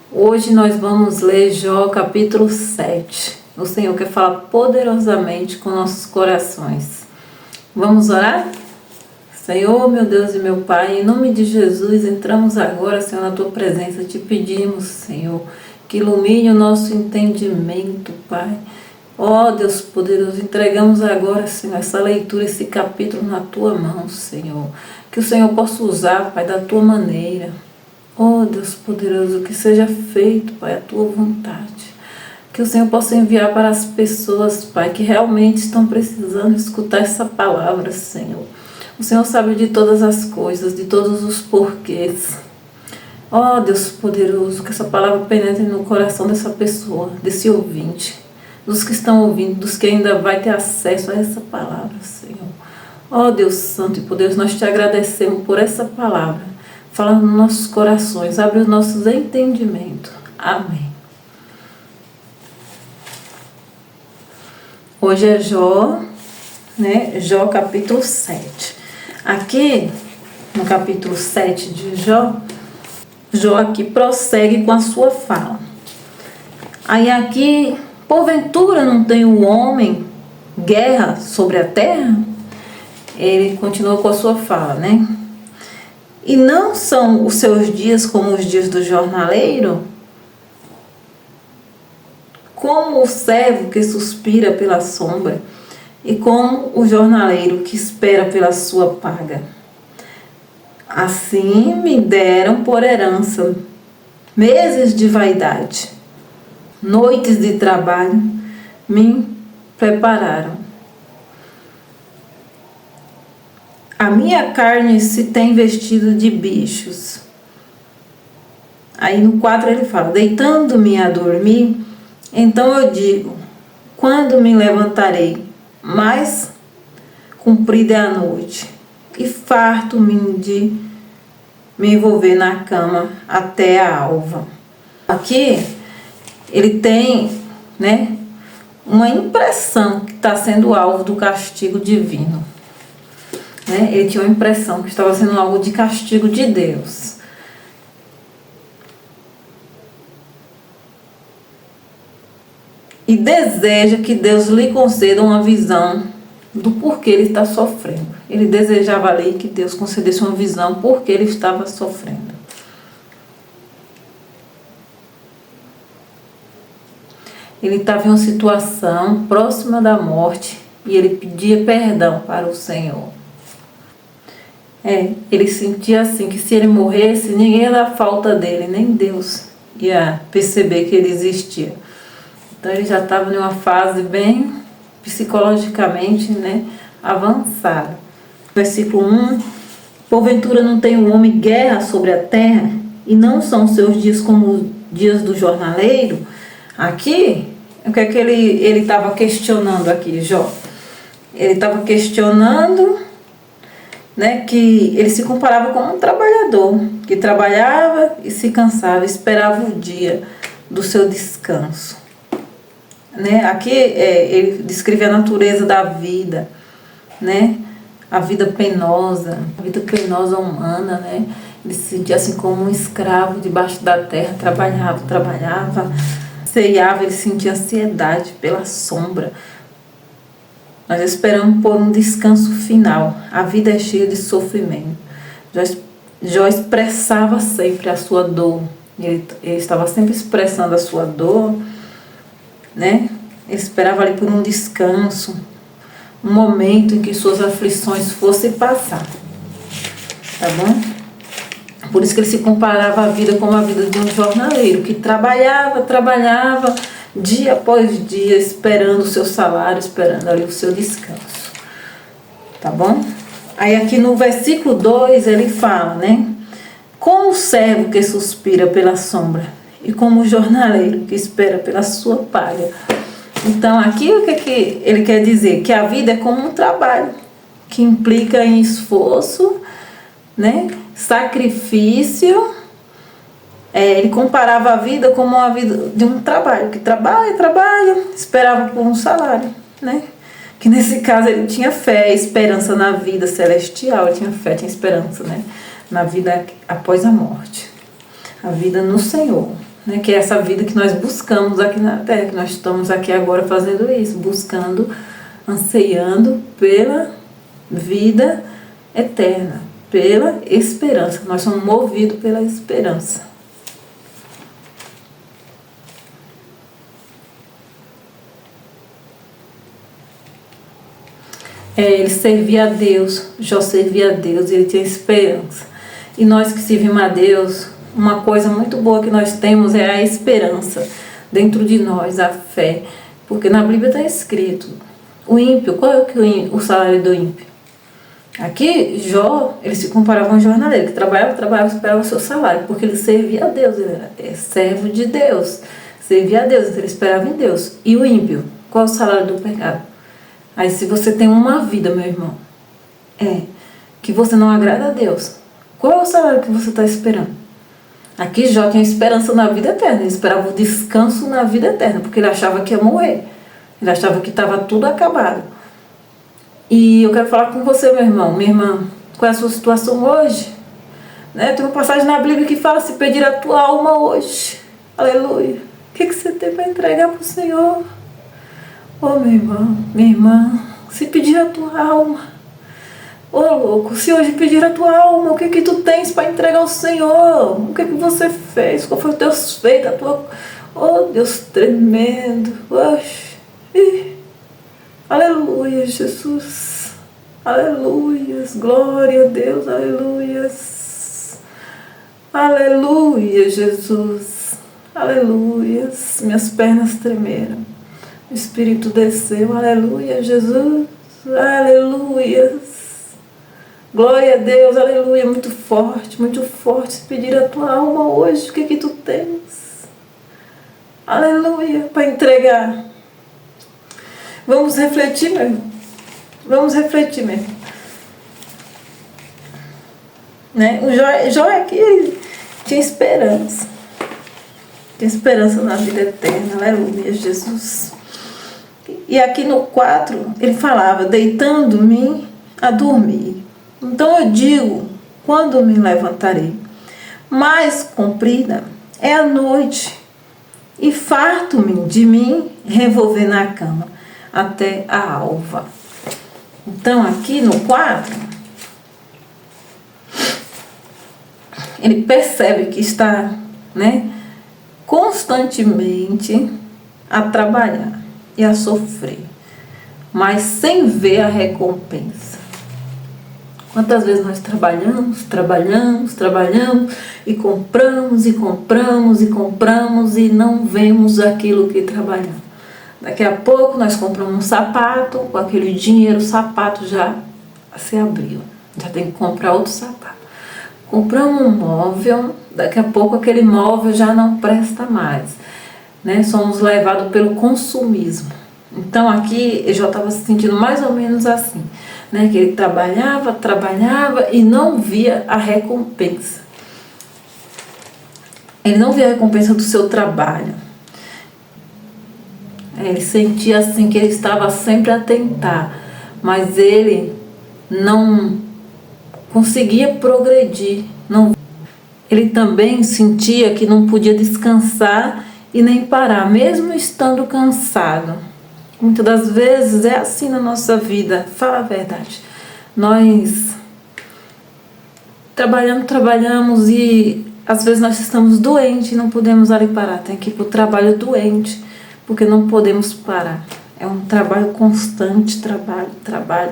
Hoje nós vamos ler Jó capítulo 7. O Senhor quer falar poderosamente com nossos corações. Vamos orar? Senhor, meu Deus e meu Pai, em nome de Jesus, entramos agora, Senhor, na Tua presença. Te pedimos, Senhor, que ilumine o nosso entendimento, Pai. Ó Deus poderoso, entregamos agora, Senhor, essa leitura, esse capítulo na Tua mão, Senhor. Que o Senhor possa usar, Pai, da Tua maneira. Ó Deus poderoso, que seja feito, Pai, a Tua vontade. Que o Senhor possa enviar para as pessoas, Pai, que realmente estão precisando escutar essa palavra, Senhor. O Senhor sabe de todas as coisas, de todos os porquês. Ó Deus poderoso, que essa palavra penetre no coração dessa pessoa, desse ouvinte, dos que estão ouvindo, dos que ainda vai ter acesso a essa palavra, Senhor. Ó Deus santo e poderoso, nós te agradecemos por essa palavra, falando nos nossos corações, abre os nossos entendimentos. Amém. Hoje é Jó, Jó capítulo 7. Aqui, no capítulo 7 de Jó, Jó aqui prossegue com a sua fala. Aí aqui, porventura não tem o homem guerra sobre a terra? Ele continua com a sua fala, E não são os seus dias como os dias do jornaleiro? Como o servo que suspira pela sombra, e como o jornaleiro que espera pela sua paga. Assim me deram por herança meses de vaidade, noites de trabalho me prepararam. A minha carne se tem vestido de bichos. Aí no 4 ele fala, deitando-me a dormir, então eu digo, quando me levantarei, mais comprida é a noite, e farto-me de me envolver na cama até a alva. Aqui ele tem, uma impressão que está sendo alvo do castigo divino. Ele tinha uma impressão que estava sendo alvo de castigo de Deus. E deseja que Deus lhe conceda uma visão do porquê ele está sofrendo. Ele desejava ali que Deus concedesse uma visão porque ele estava sofrendo. Ele estava em uma situação próxima da morte e ele pedia perdão para o Senhor. Ele sentia assim que se ele morresse, ninguém ia dar falta dele, nem Deus ia perceber que ele existia. Então ele já estava em uma fase bem psicologicamente avançada. Versículo 1, porventura não tem o homem guerra sobre a terra, e não são seus dias como os dias do jornaleiro? Aqui, o que é que ele estava questionando aqui, Jó? Ele estava questionando que ele se comparava com um trabalhador, que trabalhava e se cansava, esperava o dia do seu descanso. Aqui ele descreve a natureza da vida, a vida penosa humana, Ele se sentia assim como um escravo debaixo da terra, trabalhava, ceiava, ele sentia ansiedade pela sombra. Nós esperamos por um descanso final. A vida é cheia de sofrimento. Jó expressava sempre a sua dor. Ele estava sempre expressando a sua dor, Ele esperava ali por um descanso, um momento em que suas aflições fossem passar. Tá bom? Por isso que ele se comparava a vida como a vida de um jornaleiro, que trabalhava, dia após dia, esperando o seu salário, esperando ali o seu descanso. Tá bom? Aí aqui no versículo 2 ele fala, como o servo que suspira pela sombra, e como o jornaleiro que espera pela sua paga. Então aqui o que ele quer dizer? Que a vida é como um trabalho, que implica em esforço, sacrifício. Ele comparava a vida como a vida de um trabalho, que trabalha, esperava por um salário, Que nesse caso ele tinha fé, esperança na vida celestial, ele tinha fé, tinha esperança, na vida após a morte. A vida no Senhor. né? Que é essa vida que nós buscamos aqui na Terra, que nós estamos aqui agora fazendo isso, buscando, anseiando pela vida eterna, pela esperança. Nós somos movidos pela esperança. Ele servia a Deus, Jó servia a Deus, ele tinha esperança. E nós que servimos a Deus, uma coisa muito boa que nós temos é a esperança dentro de nós, a fé. Porque na Bíblia está escrito, o ímpio, qual é o salário do ímpio? Aqui, Jó, ele se comparava a um jornaleiro que trabalhava, esperava o seu salário, porque ele servia a Deus, ele era servo de Deus, servia a Deus, então ele esperava em Deus. E o ímpio, qual é o salário do pecado? Aí se você tem uma vida, meu irmão, que você não agrada a Deus, qual é o salário que você está esperando? Aqui Jó tinha esperança na vida eterna, ele esperava o descanso na vida eterna, porque ele achava que ia morrer, ele achava que estava tudo acabado. E eu quero falar com você, meu irmão, minha irmã, qual é a sua situação hoje? Né? Tem uma passagem na Bíblia que fala, se pedir a tua alma hoje, aleluia, o que você tem para entregar para o Senhor? Oh, meu irmão, minha irmã, se pedir a tua alma, oh, louco, se hoje pedir a tua alma, o que tu tens para entregar ao Senhor? O que você fez? Qual foi o teu feito? Oh, Deus tremendo, oxe, aleluia, Jesus, aleluias, glória a Deus, aleluias, aleluia, Jesus, aleluias, minhas pernas tremeram. O Espírito desceu, aleluia, Jesus, aleluia, glória a Deus, aleluia, muito forte, se pedir a tua alma hoje, o que tu tens? Aleluia, para entregar. Vamos refletir, meu irmão, vamos refletir mesmo. Né? O Jó aqui, ele tinha esperança na vida eterna, aleluia, Jesus. E aqui no 4, ele falava, deitando-me a dormir. Então eu digo, quando me levantarei? Mais comprida é a noite, e farto-me de mim revolver na cama, até a alva. Então aqui no 4, ele percebe que está, né, constantemente a trabalhar e a sofrer, mas sem ver a recompensa. Quantas vezes nós trabalhamos e compramos e não vemos aquilo que trabalhamos. Daqui a pouco nós compramos um sapato, com aquele dinheiro o sapato já se abriu, já tem que comprar outro sapato. Compramos um móvel, daqui a pouco aquele móvel já não presta mais. Né? Somos levados pelo consumismo. Então aqui eu já estava se sentindo mais ou menos assim, né? Que ele trabalhava e não via a recompensa. Ele não via a recompensa do seu trabalho. Ele sentia assim que ele estava sempre a tentar, mas ele não conseguia progredir. Ele também sentia que não podia descansar e nem parar, mesmo estando cansado. Muitas das vezes é assim na nossa vida, fala a verdade. Nós trabalhamos e às vezes nós estamos doentes e não podemos ali parar. Tem que ir para o trabalho doente, porque não podemos parar. É um trabalho constante, trabalho,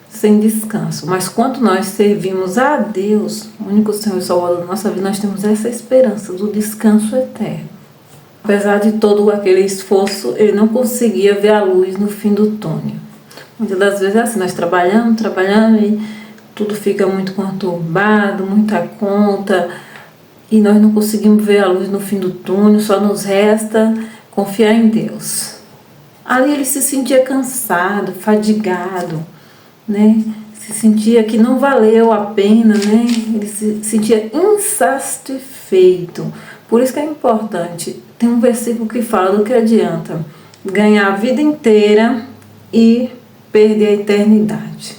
sem descanso. Mas quando nós servimos a Deus, o único Senhor e Salvador da nossa vida, nós temos essa esperança do descanso eterno. Apesar de todo aquele esforço, ele não conseguia ver a luz no fim do túnel. Muitas das vezes é assim, nós trabalhamos e tudo fica muito conturbado, muita conta, e nós não conseguimos ver a luz no fim do túnel, só nos resta confiar em Deus. Ali ele se sentia cansado, fadigado, né? Se sentia que não valeu a pena, né? Ele se sentia insatisfeito. Por isso que é importante, tem um versículo que fala do que adianta ganhar a vida inteira e perder a eternidade.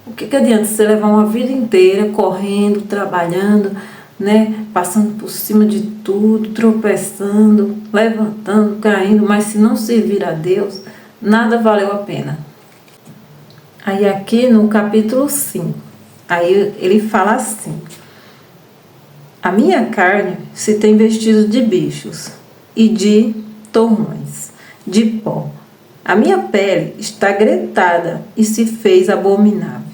O que adianta você levar uma vida inteira correndo, trabalhando, né? Passando por cima de tudo, tropeçando, levantando, caindo, mas se não servir a Deus, nada valeu a pena. Aí aqui no capítulo 5, aí ele fala assim: a minha carne se tem vestido de bichos e de torrões, de pó. A minha pele está gretada e se fez abominável.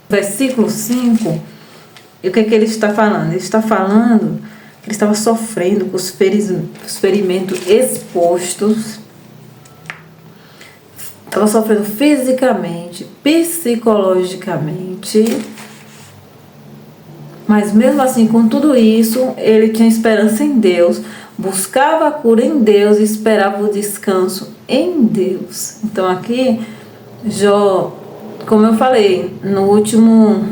Versículo 5, e o que é que ele está falando? Ele está falando que ele estava sofrendo com os ferimentos expostos, estava sofrendo fisicamente, psicologicamente, mas mesmo assim, com tudo isso, ele tinha esperança em Deus, buscava a cura em Deus e esperava o descanso em Deus. Então aqui, Jó, como eu falei no último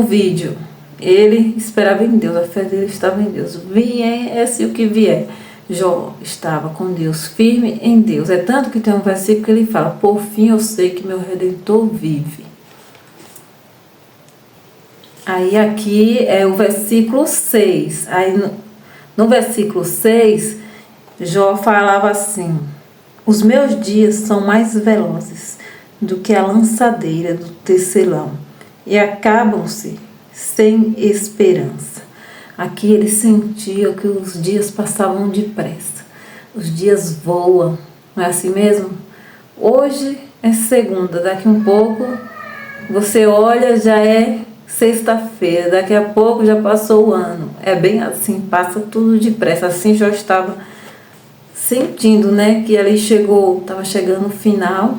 vídeo, ele esperava em Deus, a fé dele estava em Deus. Viesse o que vier, Jó estava com Deus, firme em Deus. É tanto que tem um versículo que ele fala: por fim eu sei que meu Redentor vive. Aí aqui é o versículo 6. Aí no versículo 6, Jó falava assim: os meus dias são mais velozes do que a lançadeira do tecelão e acabam-se sem esperança. Aqui ele sentia que os dias passavam depressa. Os dias voam, não é assim mesmo? Hoje é segunda, daqui um pouco você olha, já é sexta-feira, daqui a pouco já passou o ano. É bem assim, passa tudo depressa. Assim já estava sentindo, né, que ali estava chegando o final,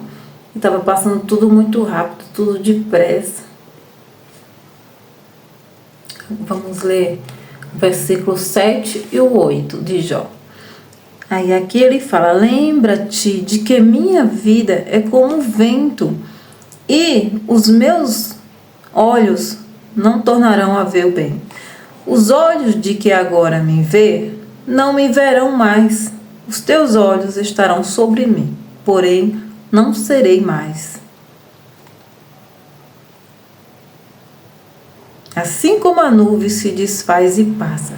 e estava passando tudo muito rápido, tudo depressa. Vamos ler o versículo 7 e o 8 de Jó. Aí aqui ele fala: lembra-te de que minha vida é como um vento, e os meus olhos não tornarão a ver o bem. Os olhos de que agora me vê, não me verão mais. Os teus olhos estarão sobre mim, porém não serei mais. Assim como a nuvem se desfaz e passa,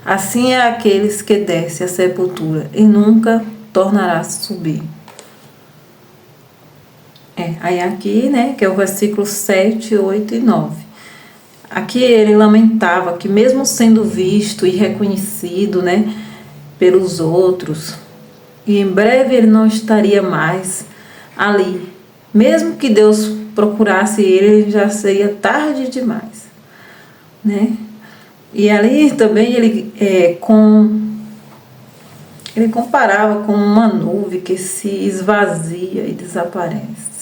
assim é aqueles que descem à sepultura e nunca tornará a subir. Aí aqui, né, que é o versículo 7, 8 e 9. Aqui ele lamentava que mesmo sendo visto e reconhecido, né, pelos outros, e em breve ele não estaria mais ali. Mesmo que Deus procurasse ele, já seria tarde demais, né? E ali também ele comparava com uma nuvem que se esvazia e desaparece.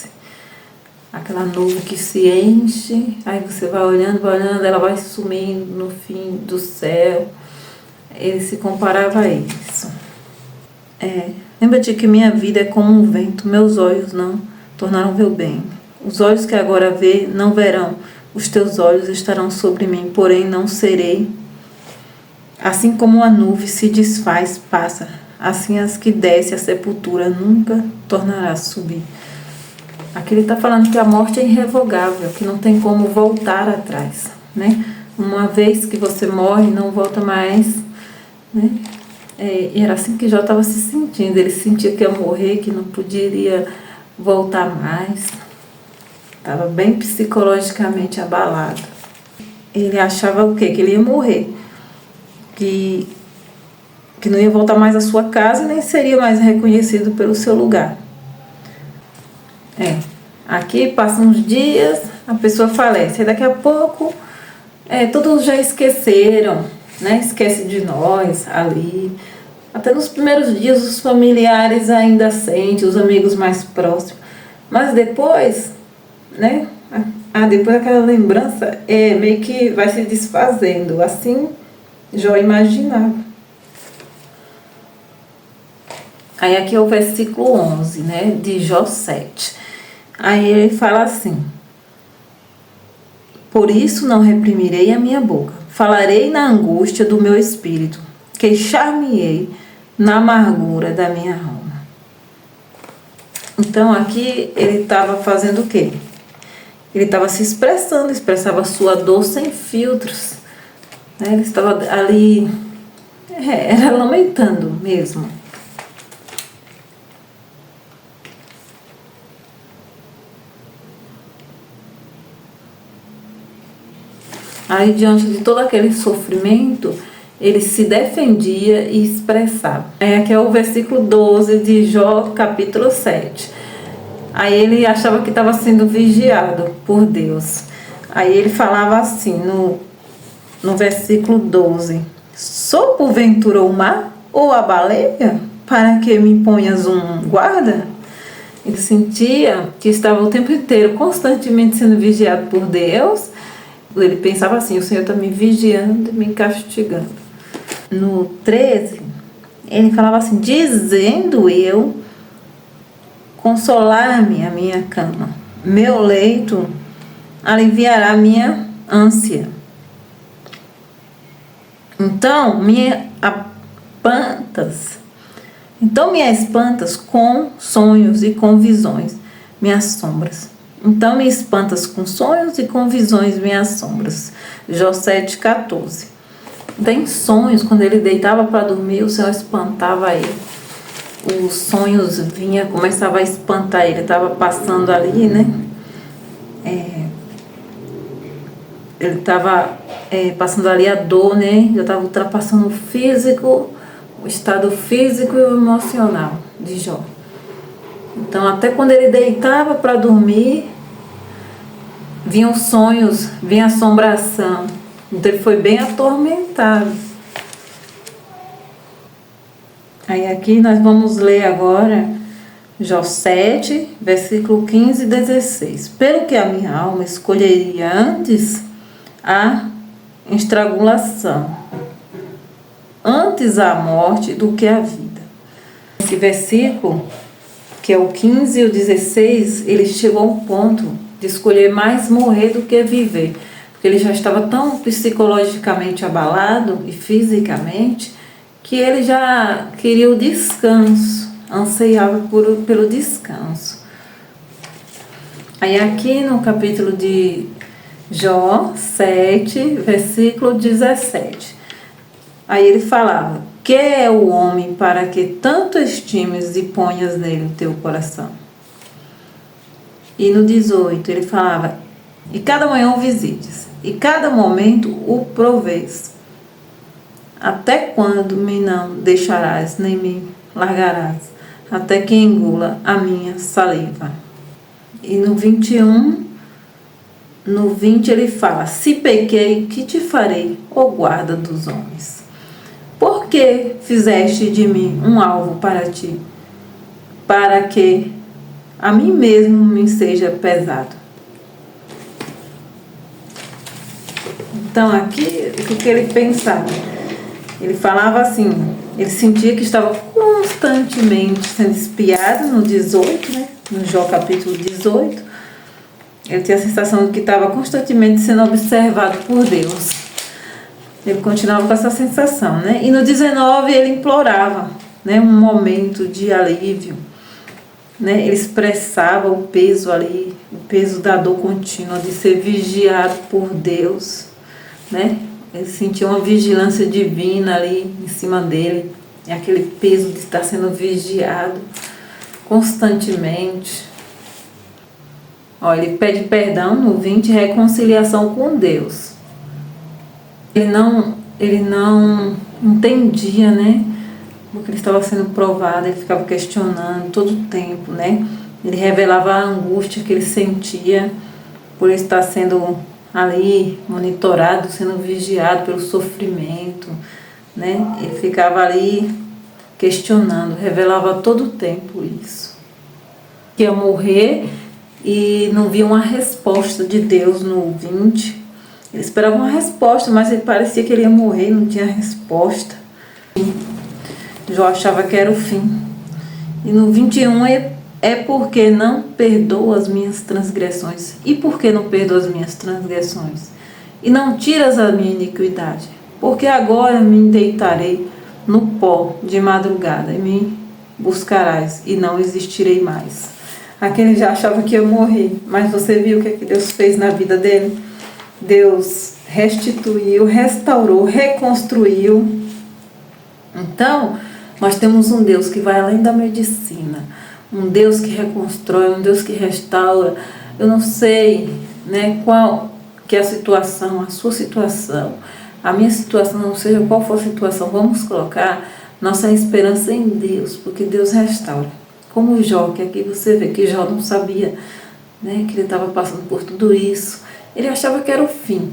Aquela nuvem que se enche, aí você vai olhando, ela vai sumindo no fim do céu. Ele se comparava a isso. Lembra-te que minha vida é como um vento, meus olhos não tornaram ver o bem. Os olhos que agora vê não verão, os teus olhos estarão sobre mim, porém não serei. Assim como a nuvem se desfaz, passa, assim as que descem à sepultura nunca tornará a subir. Aqui ele está falando que a morte é irrevogável, que não tem como voltar atrás, né? Uma vez que você morre, não volta mais, né? E era assim que Jó estava se sentindo. Ele sentia que ia morrer, que não poderia voltar mais. Estava bem psicologicamente abalado. Ele achava o quê? Que ele ia morrer. Que não ia voltar mais à sua casa e nem seria mais reconhecido pelo seu lugar. Aqui passam uns dias, a pessoa falece. Daqui a pouco, todos já esqueceram, né? Esquece de nós ali. Até nos primeiros dias os familiares ainda sentem, os amigos mais próximos. Mas depois, né? Depois aquela lembrança meio que vai se desfazendo. Assim, Jó imaginava. Aí aqui é o versículo 11, né? De Jó 7. Aí ele fala assim: por isso não reprimirei a minha boca, falarei na angústia do meu espírito, queixar-me-ei na amargura da minha alma. Então aqui ele estava fazendo o quê? Ele estava se expressando, expressava sua dor sem filtros, né? Ele estava ali, era lamentando mesmo. Aí, diante de todo aquele sofrimento, ele se defendia e expressava. Aqui é o versículo 12 de Jó, capítulo 7. Aí ele achava que estava sendo vigiado por Deus. Aí ele falava assim, no versículo 12: Sou porventura o mar ou a baleia, para que me ponhas um guarda? Ele sentia que estava o tempo inteiro, constantemente sendo vigiado por Deus. Ele pensava assim, o Senhor está me vigiando, me castigando. No 13, ele falava assim: dizendo eu, consolar-me a minha cama, meu leito aliviará a minha ânsia. Então me espantas com sonhos e com visões, minhas sombras. Então me espantas com sonhos e com visões, minhas sombras. Jó 7,14. Tem sonhos, quando ele deitava para dormir, o Senhor espantava ele. Os sonhos começava a espantar ele. Estava passando ali, né? Ele estava passando ali a dor, né? Já estava ultrapassando o físico, o estado físico e o emocional de Jó. Então, até quando ele deitava para dormir, vinham sonhos, vinha assombração. Então ele foi bem atormentado. Aí aqui nós vamos ler agora Jó 7, versículo 15 e 16. Pelo que a minha alma escolheria antes a estrangulação, antes a morte do que a vida. Esse versículo, que é o 15 e o 16, ele chegou ao ponto de escolher mais morrer do que viver. Ele já estava tão psicologicamente abalado e fisicamente que ele já queria o descanso, anseiava pelo descanso. Aí aqui no capítulo de Jó 7, versículo 17, aí ele falava: que é o homem para que tanto estimes e ponhas nele o teu coração? E no 18 ele falava: e cada manhã o visites, e cada momento o provês. Até quando me não deixarás, nem me largarás, até que engula a minha saliva. E no 21, no 20 ele fala: se pequei, que te farei, ó guarda dos homens? Por que fizeste de mim um alvo para ti, para que a mim mesmo me seja pesado? Então aqui, o que ele pensava? Ele falava assim, ele sentia que estava constantemente sendo espiado no 18, né? No Jó capítulo 18. Ele tinha a sensação de que estava constantemente sendo observado por Deus. Ele continuava com essa sensação, né? E no 19 ele implorava, né? Um momento de alívio, né? Ele expressava o peso ali, o peso da dor contínua, de ser vigiado por Deus, né? Ele sentia uma vigilância divina ali em cima dele, e aquele peso de estar sendo vigiado constantemente. Ele pede perdão no 20, reconciliação com Deus. Ele não entendia, né? Porque ele estava sendo provado, ele ficava questionando todo o tempo, né? Ele revelava a angústia que ele sentia por estar sendo ali monitorado, sendo vigiado pelo sofrimento, né? Ele ficava ali questionando, revelava todo o tempo isso. Que ia morrer e não via uma resposta de Deus no 20. Ele esperava uma resposta, mas ele parecia que ele ia morrer, não tinha resposta. Jó achava que era o fim. E no 21 é porque não perdoa as minhas transgressões. E por que não perdoa as minhas transgressões? E não tiras a minha iniquidade? Porque agora me deitarei no pó de madrugada e me buscarás e não existirei mais. Aquele já achava que ia morrer, mas você viu o que é que Deus fez na vida dele? Deus restituiu, restaurou, reconstruiu. Então, nós temos um Deus que vai além da medicina, um Deus que reconstrói, um Deus que restaura. Eu não sei, né, qual que é a situação, a sua situação, a minha situação, não seja qual for a situação, vamos colocar nossa esperança em Deus, porque Deus restaura. Como Jó, que aqui você vê que Jó não sabia, né, que ele estava passando por tudo isso. Ele achava que era o fim.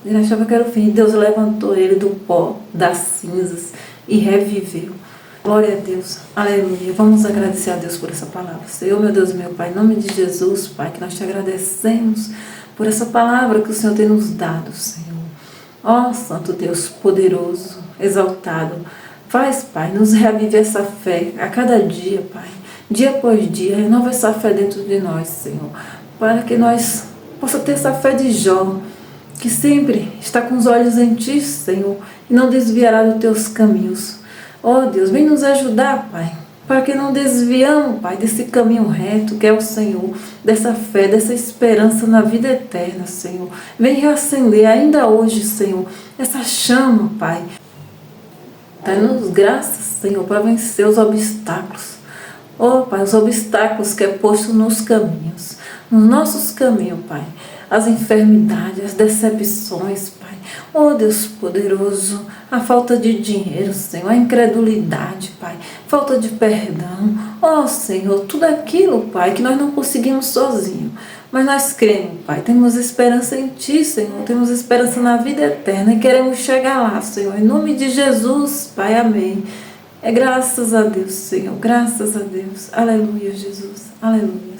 Ele achava que era o fim. E Deus levantou ele do pó, das cinzas e reviveu. Glória a Deus. Aleluia. Vamos agradecer a Deus por essa palavra. Senhor, meu Deus, meu Pai, em nome de Jesus, Pai, que nós te agradecemos por essa palavra que o Senhor tem nos dado, Senhor. Ó, Santo Deus, poderoso, exaltado. Faz, Pai, nos reavive essa fé a cada dia, Pai. Dia após dia, renova essa fé dentro de nós, Senhor. Para que nós possamos ter essa fé de Jó, que sempre está com os olhos em Ti, Senhor, e não desviará dos Teus caminhos. Ó Deus, vem nos ajudar, Pai, para que não desviamos, Pai, desse caminho reto que é o Senhor, dessa fé, dessa esperança na vida eterna, Senhor. Vem reacender ainda hoje, Senhor, essa chama, Pai. Dá-nos graças, Senhor, para vencer os obstáculos. Ó Pai, os obstáculos que é posto nos caminhos, nos nossos caminhos, Pai. As enfermidades, as decepções, Pai. Ó Deus poderoso, a falta de dinheiro, Senhor, a incredulidade, Pai, falta de perdão. Ó Senhor, tudo aquilo, Pai, que nós não conseguimos sozinhos. Mas nós cremos, Pai, temos esperança em Ti, Senhor, temos esperança na vida eterna e queremos chegar lá, Senhor. Em nome de Jesus, Pai, amém. É graças a Deus, Senhor, graças a Deus. Aleluia, Jesus, aleluia.